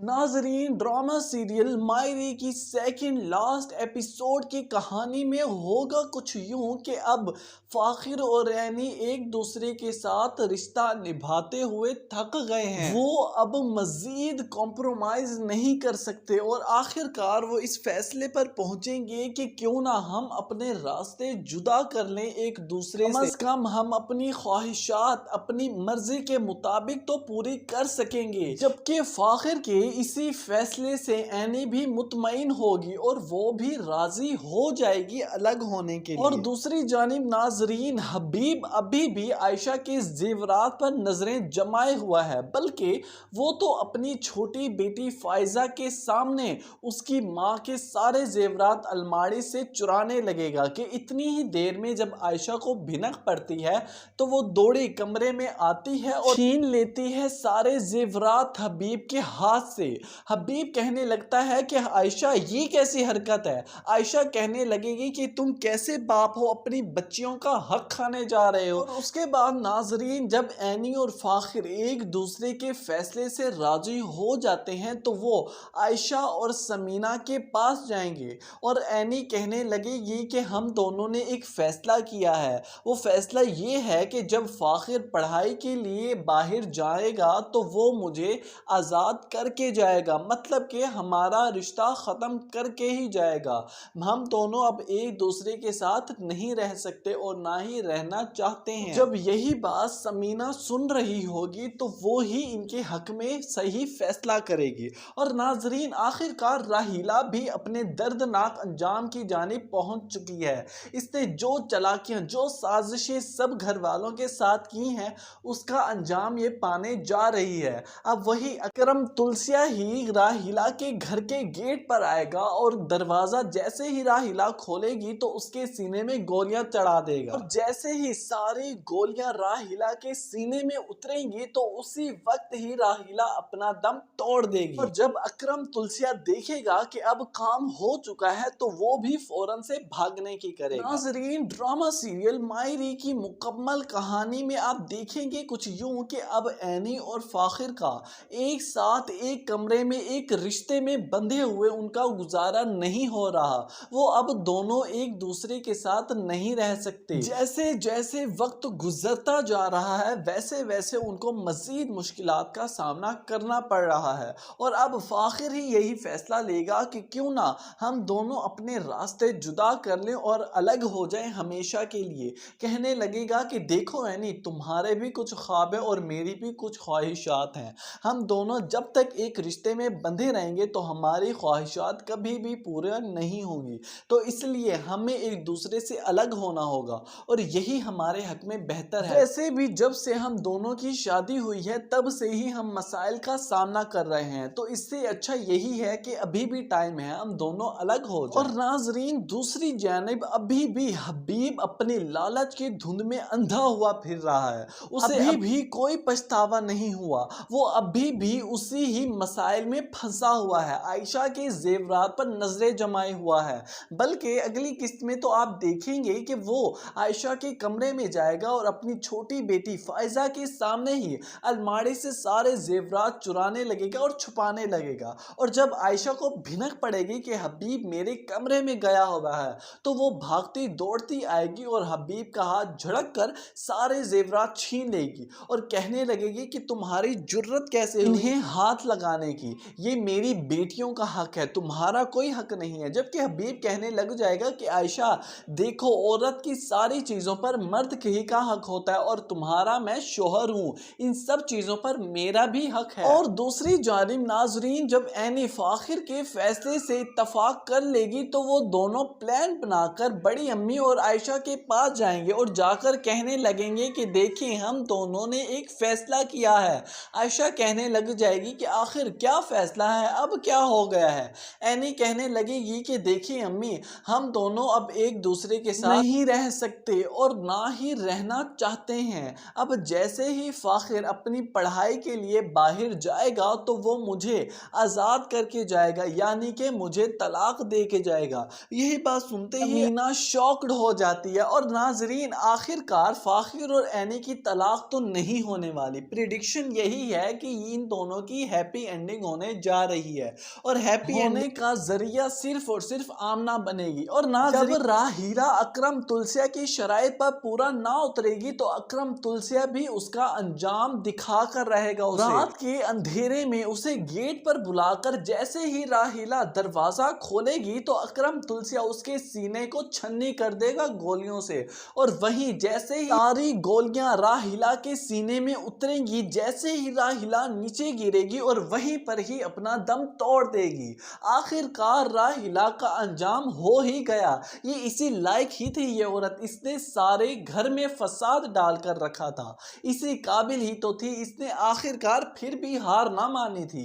नाजरीन, drama serial मायरी की second last episode की कहानी में होगा कुछ यूं कि अब फाखिर और रैनी एक दूसरे के साथ रिश्ता निभाते हुए थक गए हैं। वो अब मजीद कॉम्प्रोमाइज नहीं कर सकते और आखिरकार वो इस फैसले पर पहुंचेंगे कि क्यों ना हम अपने रास्ते जुदा कर लें एक दूसरे से। कम से कम हम अपनी ख्वाहिशात अपनी मर्जी के मुताबिक तो पूरी कर सकेंगे। जबकि फाखिर के इसी फैसले से एनी भी मुतमईन होगी और वो भी राजी हो जाएगी अलग होने के लिए। और दूसरी जानिब नाजरीन, हबीब अभी भी आयशा के जेवरात पर नजरें जमाए हुआ है, बल्कि वो तो अपनी छोटी बेटी फायजा के सामने उसकी माँ के सारे जेवरात अलमारी से चुराने लगेगा कि इतनी ही देर में जब आयशा को भिनक पड़ती है तो वो दौड़ी कमरे में आती है और छीन लेती है सारे जेवरात हबीब के हाथ से। हबीब कहने लगता है कि आयशा ये कैसी हरकत है। आयशा कहने लगेगी कि तुम कैसे बाप हो, अपनी बच्चियों का हक खाने जा रहे हो। और उसके बाद नाजरीन, जब एनी और फाखिर एक दूसरे के फैसले से राजी हो जाते हैं तो वो आयशा और समीना के पास जाएंगे और एनी कहने लगेगी कि हम दोनों ने एक फैसला किया है। वो फैसला ये है कि जब फाखिर पढ़ाई के लिए बाहर जाएगा तो वो मुझे आज़ाद करके जाएगा, मतलब कि हमारा रिश्ता ख़त्म करके ही जाएगा। हम दोनों अब एक दूसरे के साथ नहीं रह सकते और ना ही रहना चाहते हैं। जब यही बात समीना सुन रही होगी तो वो ही इनके हक में सही फैसला करेगी। और नाजरीन, आखिरकार राहीला भी अपने दर्दनाक अंजाम की जानिब पहुंच चुकी है। इसने जो चालाकियां जो साजिशें सब घर वालों के साथ की हैं उसका अंजाम ये पाने जा रही है। अब वही अकरम तुलसिया ही राहीला के घर के गेट पर आएगा और दरवाजा जैसे ही राहीला खोलेगी तो उसके सीने में गोलियां चढ़ा देगा। और जैसे ही सारी गोलियां राहीला के सीने में उतरेंगी तो उसी वक्त ही राहीला अपना दम तोड़ देगी। और जब अकरम तुलसिया देखेगा कि अब काम हो चुका है तो वो भी फौरन से भागने की करेगा। नाजरीन, ड्रामा सीरियल मायरी की मुकम्मल कहानी में आप देखेंगे कुछ यूं कि अब एनी और फाखिर का एक साथ एक कमरे में एक रिश्ते में बंधे हुए उनका गुजारा नहीं हो रहा। वो अब दोनों एक दूसरे के साथ नहीं रह सकते। जैसे जैसे वक्त गुजरता जा रहा है वैसे वैसे उनको मजीद मुश्किलात का सामना करना पड़ रहा है। और अब फाखिर ही यही फैसला लेगा कि क्यों ना हम दोनों अपने रास्ते जुदा कर लें और अलग हो जाएं हमेशा के लिए। कहने लगेगा कि देखो एनी, तुम्हारे भी कुछ ख्वाब है और मेरी भी कुछ ख्वाहिशात हैं। हम दोनों जब तक एक रिश्ते में बंधे रहेंगे तो हमारी ख्वाहिशात कभी भी पूरा नहीं होंगी, तो इसलिए हमें एक दूसरे से अलग होना होगा और यही हमारे हक में बेहतर है। वैसे भी जब से हम दोनों की शादी हुई है तब से ही हम मसाइल का सामना कर रहे हैं, तो इससे अच्छा यही है कि अभी भी टाइम है, हम दोनों अलग हो जाएं। और नाजरीन, दूसरी जानिब अभी भी हबीब अपने लालच की धुंध में अंधा हुआ फिर रहा है। उसे अभी भी कोई पछतावा नहीं हुआ। वो अभी भी उसी ही मसाइल में फंसा हुआ है, आयशा के जेवरात पर नजरें जमाए हुआ है। बल्कि अगली किस्त में तो आप देखेंगे कि वो आयशा के कमरे में जाएगा और अपनी छोटी बेटी फायजा के सामने ही अलमारी से सारे जेवरात चुराने लगेगा और छुपाने लगेगा। और जब आयशा को भिनक पड़ेगी कि हबीब मेरे कमरे में गया हुआ है तो वो भागती दौड़ती आएगी और हबीब का हाथ झड़क कर सारे जेवरात छीन लेगी और कहने लगेगी कि तुम्हारी जुर्रत कैसे हुई इन्हें हाथ लगाने की, ये मेरी बेटियों का हक है, तुम्हारा कोई हक नहीं है। जबकि हबीब कहने लग जाएगा कि आयशा देखो, औरत की सारी चीजों पर मर्द ही का हक होता है और तुम्हारा मैं शोहर हूँ, इन सब चीजों पर मेरा भी हक है। और दूसरी जानिब नाजरीन, जब एनी फाखिर के फैसले से इत्तफाक कर लेगी तो वो दोनों प्लान बनाकर बड़ी अम्मी और आयशा के पास जाएंगे और जाकर कहने लगेंगे कि देखिए हम दोनों ने एक फैसला किया है। आयशा कहने लग जाएगी कि आखिर क्या फैसला है, अब क्या हो गया है। एनी कहने लगेगी कि देखिए अम्मी, हम दोनों अब एक दूसरे के साथ नहीं रह सकते और ना ही रहना चाहते हैं। अब जैसे ही फाखिर अपनी पढ़ाई के लिए बाहर जाएगा तो वो मुझे आज़ाद करके जाएगा, यानी कि मुझे तलाक दे के जाएगा। यही बात सुनते ही अमीना शॉक्ड हो जाती है। और नाजरीन, आखिरकार फाखिर और एनी की तलाक तो नहीं होने वाली। प्रिडिक्शन यही है कि इन दोनों की हैप्पी एंडिंग होने जा रही है और हैप्पी होने का जरिया सिर्फ और सिर्फ आमना बनेगी। और ना जब राहीला अकरम तुलसिया की शराइत पर पूरा ना उतरेगी तो अकरम तुलसिया भी उसका अंजाम दिखा कर रहेगा उसे। रात के अंधेरे में उसे गेट पर बुलाकर जैसे ही राहीला दरवाजा खोलेगी तो अकरम तुलसिया उसके सीने को छन्नी कर देगा गोलियों से। और वहीं जैसे ही सारी गोलियां राहीला के सीने में उतरेंगी, जैसे ही राहीला नीचे गिरेगी और वहीं पर ही अपना दम तोड़ देगी। आखिरकार राहीला का अंजाम हो ही गया। ये इसी लायक ही थी ये औरत, इसने सारे घर में फसाद डालकर रखा था, इसी काबिल ही तो थी, इसने आखिरकार फिर भी हार ना मानी थी।